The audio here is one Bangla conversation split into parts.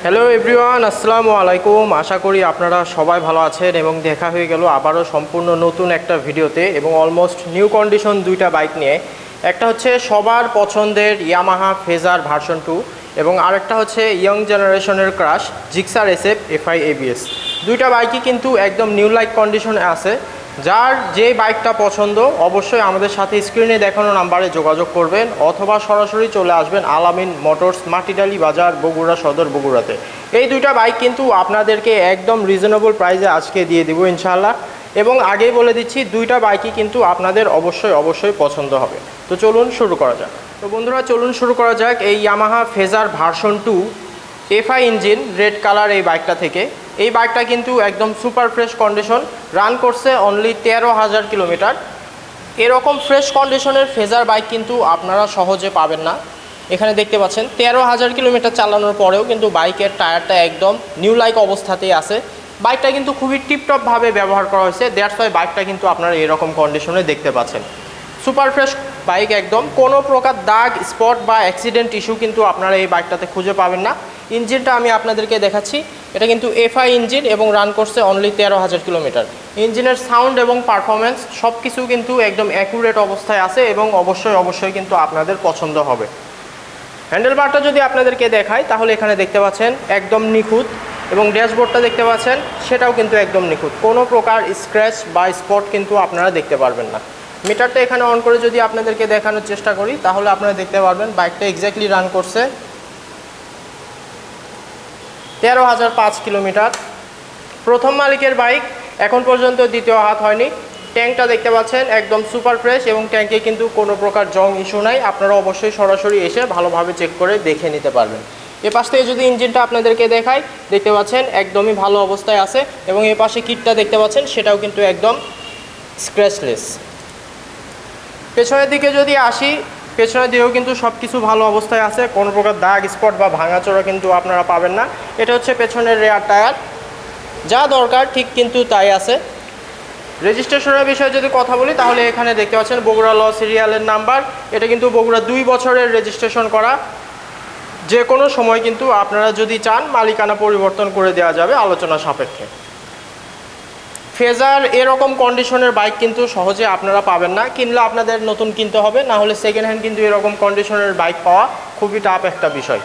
হ্যালো এভরিওয়ান, আসসালামু আলাইকুম। আশা করি আপনারা সবাই ভালো আছেন এবং দেখা হয়ে গেল আবারও সম্পূর্ণ নতুন একটা ভিডিওতে এবং অলমোস্ট নিউ কন্ডিশন দুইটা বাইক নিয়ে। একটা হচ্ছে সবার পছন্দের ইয়ামাহা ফেজার ভার্সন 2 এবং আরেকটা হচ্ছে ইয়ং জেনারেশনের crush Gixxer SF FI ABS. দুইটা বাইকই কিন্তু একদম নিউ লাইক কন্ডিশনে আছে। যার যে বাইকটা পছন্দ অবশ্যই আমাদের সাথে স্ক্রিনে দেখানো নাম্বারে যোগাযোগ করবেন অথবা সরাসরি চলে আসবেন আলামিন মোটরস, মাটিডালি বাজার, বগুড়া সদর, বগুড়াতে। এই দুইটা বাইক কিন্তু আপনাদেরকে একদম রিজনেবল প্রাইসে আজকে দিয়ে দেবো ইনশাআল্লাহ। এবং আগেই বলে দিচ্ছি দুইটা বাইকই কিন্তু আপনাদের অবশ্যই পছন্দ হবে। তো চলুন শুরু করা যাক। তো বন্ধুরা চলুন শুরু করা যাক এই Yamaha phasor version 2 FI engine red colour এই বাইকটা থেকে। এই বাইকটা কিন্তু একদম সুপার ফ্রেশ কন্ডিশন, রান করছে অনলি 13,000 কিলোমিটার। এরকম ফ্রেশ কন্ডিশনের ফেজার বাইক কিন্তু আপনারা সহজে পাবেন না। এখানে দেখতে পাচ্ছেন 13,000 কিলোমিটার চালানোর পরেও কিন্তু বাইকের টায়ারটা একদম নিউ লাইক অবস্থাতেই আছে। বাইকটা কিন্তু খুবই টিপটপভাবে ব্যবহার করা হয়েছে, দ্যাটস ওয়াই বাইকটা কিন্তু আপনারা এরকম কন্ডিশনে দেখতে পাচ্ছেন। সুপার ফ্রেশ বাইক, একদম কোনো প্রকার দাগ, স্পট বা অ্যাক্সিডেন্ট ইস্যু কিন্তু আপনারা এই বাইকটাতে খুঁজে পাবেন না। ইঞ্জিনটা আমি আপনাদেরকে দেখাচ্ছি, এটা কিন্তু এফআই ইঞ্জিন এবং রান করছে অনলি 13,000 কিলোমিটার। ইঞ্জিনের সাউন্ড এবং পারফরমেন্স সব কিছু কিন্তু একদম অ্যাকুরেট অবস্থায় আছে এবং অবশ্যই কিন্তু আপনাদের পছন্দ হবে। হ্যান্ডেল বারটা যদি আপনাদেরকে দেখায় তাহলে এখানে দেখতে পাচ্ছেন একদম নিখুঁত এবং ড্যাশবোর্ডটা দেখতে পাচ্ছেন সেটাও কিন্তু একদম নিখুঁত, কোনো প্রকার স্ক্র্যাচ বা স্পট কিন্তু আপনারা দেখতে পারবেন না। মিটারটা এখানে অন করে যদি আপনাদেরকে দেখানোর চেষ্টা করি তাহলে আপনারা দেখতে পারবেন বাইকটা এক্স্যাক্টলি রান করছে 13,005 কিলোমিটার। প্রথম মালিকের বাইক, এখন পর্যন্ত দ্বিতীয় হাত হয়নি। ট্যাঙ্কটা দেখতে পাচ্ছেন একদম সুপার ফ্রেশ এবং ট্যাঙ্কে কিন্তু কোনো প্রকার জং ইস্যু নাই। আপনারা অবশ্যই সরাসরি এসে ভালোভাবে চেক করে দেখে নিতে পারবেন। এ পাশ থেকে যদি ইঞ্জিনটা আপনাদেরকে দেখাই দেখতে পাচ্ছেন একদমই ভালো অবস্থায় আছে এবং এ পাশে কিটটা দেখতে পাচ্ছেন সেটাও কিন্তু একদম স্ক্র্যাচলেস। পেছনের দিকে যদি আসি, পেছনের দিকেও কিন্তু সব কিছু ভালো অবস্থায় আছে, কোনো প্রকার দাগ, স্পট বা ভাঙাচোরা কিন্তু আপনারা পাবেন না। এটা হচ্ছে পেছনের রেয়ার টায়ার, যা দরকার ঠিক কিন্তু তাই আছে। রেজিস্ট্রেশনের বিষয়ে যদি কথা বলি তাহলে এখানে দেখতে পাচ্ছেন বগুড়া ল সিরিয়ালের নাম্বার। এটা কিন্তু বগুড়া 2 বছরের রেজিস্ট্রেশন করা। যে কোনো সময় কিন্তু আপনারা যদি চান মালিকানা পরিবর্তন করে দেওয়া যাবে আলোচনা সাপেক্ষে। ফেজার এরকম কন্ডিশনের বাইক কিন্তু সহজে আপনারা পাবেন না, কিনলে আপনাদের নতুন কিনতে হবে, না হলে সেকেন্ড হ্যান্ড কিন্তু এরকম কন্ডিশনের বাইক পাওয়া খুবই টাফ একটা বিষয়।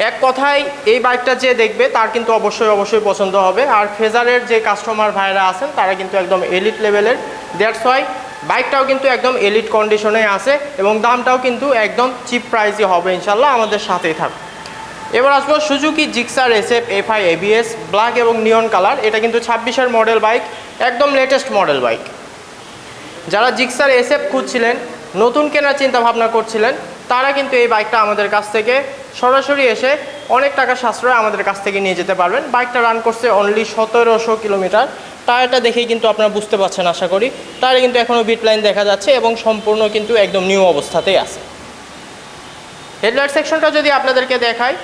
এক কথায় এই বাইকটা যে দেখবে তার কিন্তু অবশ্যই পছন্দ হবে। আর ফেজারের যে কাস্টমার ভাইরা আছেন তারা কিন্তু একদম এলিট লেভেলের, দ্যাটস ওয়াই বাইকটাও কিন্তু একদম এলিট কন্ডিশনে আছে এবং দামটাও কিন্তু একদম চিপ প্রাইসই হবে ইনশাল্লাহ। আমাদের সাথেই থাকবে। এবার আসবো Suzuki Gixxer SF FI ABS black এবং নিয়ন কালার। এটা কিন্তু 26-এর মডেল বাইক, একদম লেটেস্ট মডেল বাইক। যারা জিক্সার এসএফ খুঁজছিলেন, নতুন কেনার চিন্তা ভাবনা করছিলেন, তারা কিন্তু এই বাইকটা আমাদের কাছ থেকে সরাসরি এসে অনেক টাকা সাশ্রয় আমাদের কাছ থেকে নিয়ে যেতে পারবেন। বাইকটা রান করছে অনলি 1700 কিলোমিটার। টায়ারটা দেখেই কিন্তু আপনারা বুঝতে পারছেন আশা করি। টায়ারে কিন্তু এখনও বিট লাইন দেখা যাচ্ছে এবং সম্পূর্ণ কিন্তু একদম নিউ অবস্থাতেই আছে। হেডলাইট সেকশনটা যদি আপনাদেরকে দেখাই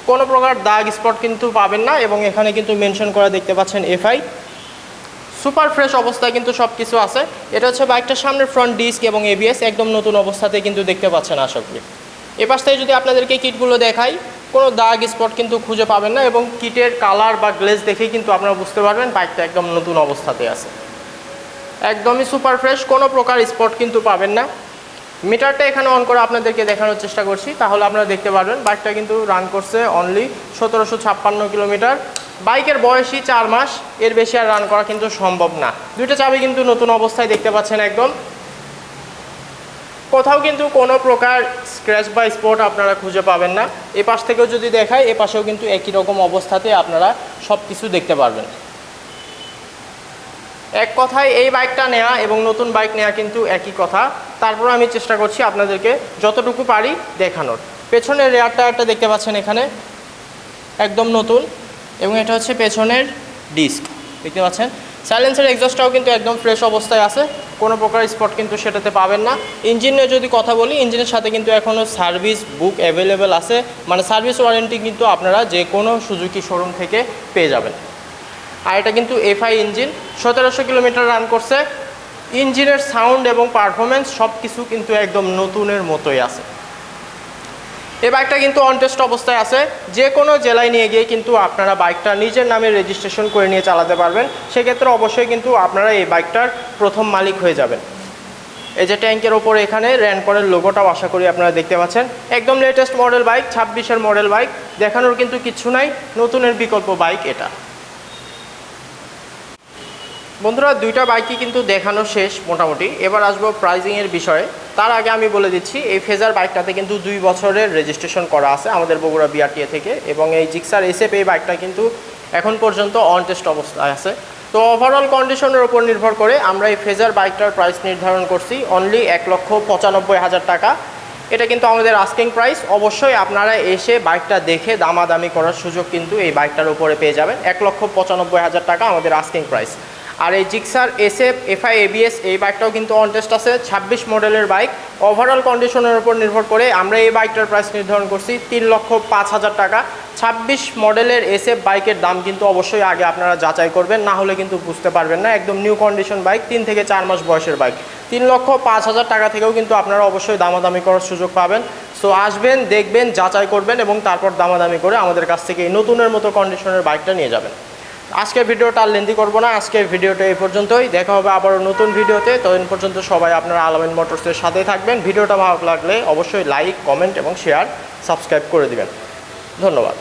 কোনো প্রকার দাগ, স্পট কিন্তু পাবেন না এবং এখানে কিন্তু মেনশন করা দেখতে পাচ্ছেন এফআই। সুপার ফ্রেশ অবস্থায় কিন্তু সব কিছু আছে। এটা হচ্ছে বাইকটার সামনের ফ্রন্ট ডিস্ক এবং এবিএস একদম নতুন অবস্থাতে কিন্তু দেখতে পাচ্ছেন আশা করি। এপাশ থেকে যদি আপনাদেরকে কিটগুলো দেখাই কোনো দাগ, স্পট কিন্তু খুঁজে পাবেন না এবং কিটের কালার বা গ্লেজ দেখেই কিন্তু আপনারা বুঝতে পারবেন বাইকটা একদম নতুন অবস্থাতে আছে। একদমই সুপার ফ্রেশ, কোনো প্রকার স্পট কিন্তু পাবেন না। মিটারটা এখানে অন করে আপনাদেরকে দেখানোর চেষ্টা করছি তাহলে আপনারা দেখতে পারবেন বাইকটা কিন্তু রান করছে অনলি 1756 কিলোমিটার। বাইকের বয়সই 4 মাস, এর বেশি আর রান করা কিন্তু সম্ভব না। দুইটা চাবি কিন্তু নতুন অবস্থায় দেখতে পাচ্ছেন একদম। কোথাও কিন্তু কোনো প্রকার স্ক্র্যাচ বা স্পট আপনারা খুঁজে পাবেন না। এ পাশ থেকেও যদি দেখায় এ পাশেও কিন্তু একই রকম অবস্থাতে আপনারা সব কিছু দেখতে পারবেন। এক কথায় এই বাইকটা নেওয়া এবং নতুন বাইক নেওয়া কিন্তু একই কথা। তারপর আমি চেষ্টা করছি আপনাদেরকে যতটুকু পারি দেখানোর। পেছনের রেয়ার টায়ারটা দেখতে পাচ্ছেন এখানে একদম নতুন এবং এটা হচ্ছে পেছনের ডিস্ক দেখতে পাচ্ছেন। সাইলেন্সার এক্সস্টটাও কিন্তু একদম ফ্রেশ অবস্থায় আছে, কোনো প্রকার স্পট কিন্তু সেটাতে পাবেন না। ইঞ্জিনে যদি কথা বলি ইঞ্জিনের সাথে কিন্তু এখনও সার্ভিস বুক অ্যাভেলেবেল আছে, মানে সার্ভিস ওয়ারেন্টি কিন্তু আপনারা যে কোনো সুজুকি শোরুম থেকে পেয়ে যাবেন। আর এটা কিন্তু এফআই ইঞ্জিন, 1700 কিলোমিটার রান করছে। ইঞ্জিনের সাউন্ড এবং পারফরমেন্স সব কিছু কিন্তু একদম নতুনের মতোই আছে। এই বাইকটা কিন্তু অন টেস্ট অবস্থায় আছে, যে কোনো জেলায় নিয়ে গিয়ে কিন্তু আপনারা বাইকটা নিজের নামে রেজিস্ট্রেশন করে নিয়ে চালাতে পারবেন। সেক্ষেত্রে অবশ্যই কিন্তু আপনারা এই বাইকটার প্রথম মালিক হয়ে যাবেন। এই যে ট্যাঙ্কের ওপরে এখানে র্যানকনের লোগোটাও আশা করি আপনারা দেখতে পাচ্ছেন। একদম লেটেস্ট মডেল বাইক, 26-এর মডেল বাইক, দেখানোর কিন্তু কিচ্ছু নাই, নতুনের বিকল্প বাইক এটা। বন্ধুরা দুইটা বাইকই কিন্তু দেখানো শেষ মোটামুটি, এবার আসবো প্রাইজিংয়ের বিষয়ে। তার আগে আমি বলে দিচ্ছি এই ফেজার বাইকটাতে কিন্তু 2 বছরের রেজিস্ট্রেশন করা আছে আমাদের বগুড়া বিআরটিএ থেকে, এবং এই জিক্সার এসএফ এই বাইকটা কিন্তু এখন পর্যন্ত অন টেস্ট অবস্থায় আছে। তো ওভারঅল কন্ডিশনের উপর নির্ভর করে আমরা এই ফেজার বাইকটার প্রাইস নির্ধারণ করছি অনলি 1,95,000 টাকা। এটা কিন্তু আমাদের আস্কিং প্রাইস। অবশ্যই আপনারা এসে বাইকটা দেখে দামাদামি করার সুযোগ কিন্তু এই বাইকটার উপরে পেয়ে যাবেন। 1,95,000 টাকা আমাদের আস্কিং প্রাইস। আর এই জিক্সার এসএফ এফআই এবিএস এই বাইকটাও কিন্তু অন টেস্ট আছে, 26 মডেলের বাইক। ওভারঅল কন্ডিশনের উপর নির্ভর করে আমরা এই বাইকটার প্রাইস নির্ধারণ করছি 3,05,000 টাকা। 26 মডেলের এসএফ বাইকের দাম কিন্তু অবশ্যই আগে আপনারা যাচাই করবেন, না হলে কিন্তু বুঝতে পারবেন না। একদম নিউ কন্ডিশন বাইক, 3 থেকে 4 মাস বয়সের বাইক। 3,05,000 টাকা থেকেও কিন্তু আপনারা অবশ্যই দামাদামি করার সুযোগ পাবেন। সো আসবেন, দেখবেন, যাচাই করবেন এবং তারপর দামাদামি করে আমাদের কাছ থেকে এই নতুনের মতো কন্ডিশনের বাইকটা নিয়ে যাবেন। আজকের ভিডিওটা আর লেন্দি করবো না, আজকের ভিডিওটা এই পর্যন্তই। দেখা হবে আবারও নতুন ভিডিওতে। ততদিন পর্যন্ত সবাই আপনারা আলামিন মোটরসের সাথেই থাকবেন। ভিডিওটা ভালো লাগলে অবশ্যই লাইক, কমেন্ট এবং শেয়ার, সাবস্ক্রাইব করে দিবেন। ধন্যবাদ।